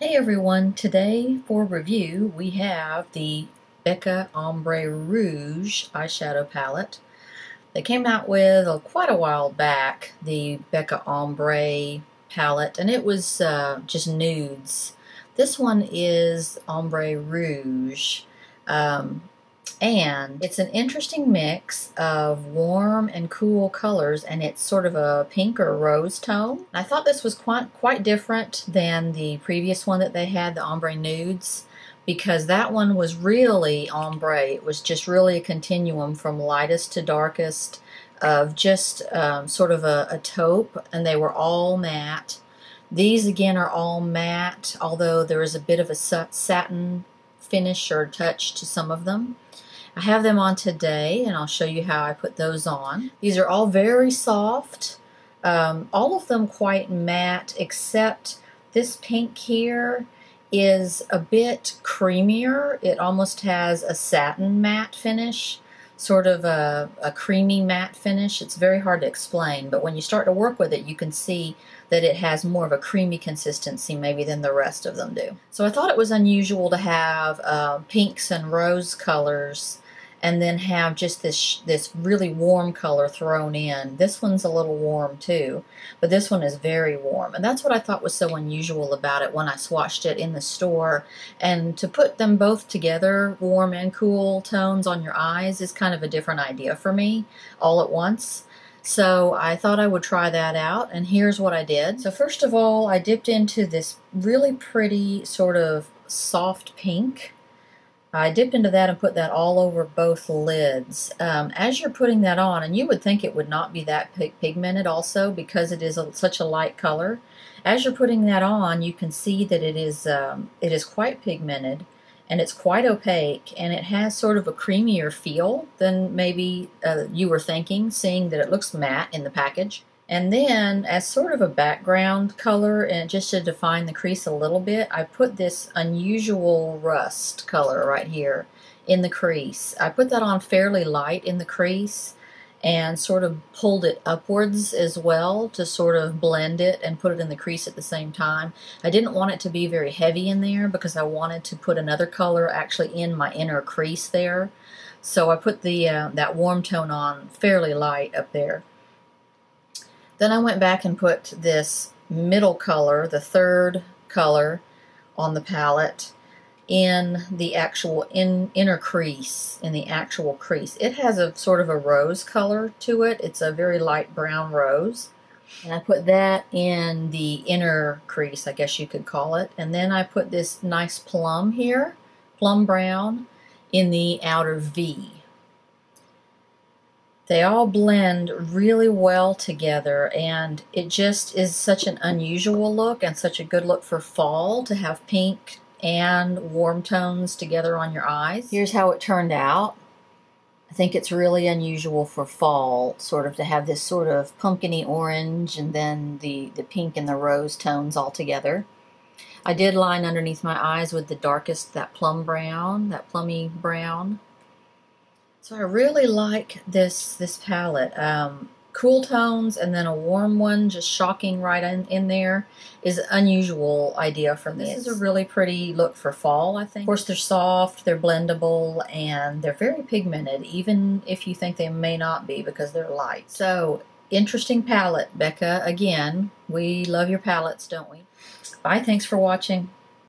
Hey everyone, today for review we have the Becca Ombre Rouge eyeshadow palette. They came out with quite a while back, the Becca Ombre palette, and it was just nudes. This one is Ombre Rouge, and it's an interesting mix of warm and cool colors, and it's sort of a pink or rose tone. I thought this was quite different than the previous one that they had, the Ombre Nudes, because that one was really ombre. It was just really a continuum from lightest to darkest of just sort of a taupe, and they were all matte. These again are all matte, although there is a bit of a satin finish or touch to some of them. I have them on today, and I'll show you how I put those on. These are all very soft, all of them quite matte, except this pink here is a bit creamier. It almost has a satin matte finish, sort of a creamy matte finish. It's very hard to explain, but when you start to work with it, you can see that it has more of a creamy consistency maybe than the rest of them do. So I thought it was unusual to have pinks and rose colors and then have just this really warm color thrown in. This one's a little warm too, but this one is very warm. And that's what I thought was so unusual about it when I swatched it in the store. And to put them both together, warm and cool tones on your eyes, is kind of a different idea for me all at once. So I thought I would try that out, and here's what I did. So first of all, I dipped into this really pretty sort of soft pink. I dipped into that and put that all over both lids. As you're putting that on, and you would think it would not be that pigmented also because it is such a light color. As you're putting that on, you can see that it is quite pigmented, and it's quite opaque, and it has sort of a creamier feel than maybe you were thinking, seeing that it looks matte in the package. And then, as sort of a background color, and just to define the crease a little bit, I put this unusual rust color right here in the crease. I put that on fairly light in the crease and sort of pulled it upwards as well to sort of blend it and put it in the crease at the same time. I didn't want it to be very heavy in there because I wanted to put another color actually in my inner crease there. So I put the that warm tone on fairly light up there. Then I went back and put this middle color, the third color on the palette, in the actual inner crease, in the actual crease. It has a sort of a rose color to it. It's a very light brown rose. And I put that in the inner crease, I guess you could call it. And then I put this nice plum here, plum brown, in the outer V. They all blend really well together, and it just is such an unusual look and such a good look for fall to have pink and warm tones together on your eyes. Here's how it turned out. I think it's really unusual for fall, sort of to have this sort of pumpkin-y orange and then the pink and the rose tones all together. I did line underneath my eyes with the darkest, that plum brown, that plummy brown. So I really like this palette. Cool tones and then a warm one just shocking right in there is an unusual idea for me. This is a really pretty look for fall, I think. Of course, they're soft, they're blendable, and they're very pigmented, even if you think they may not be because they're light. So, interesting palette, Becca. Again, we love your palettes, don't we? Bye, thanks for watching.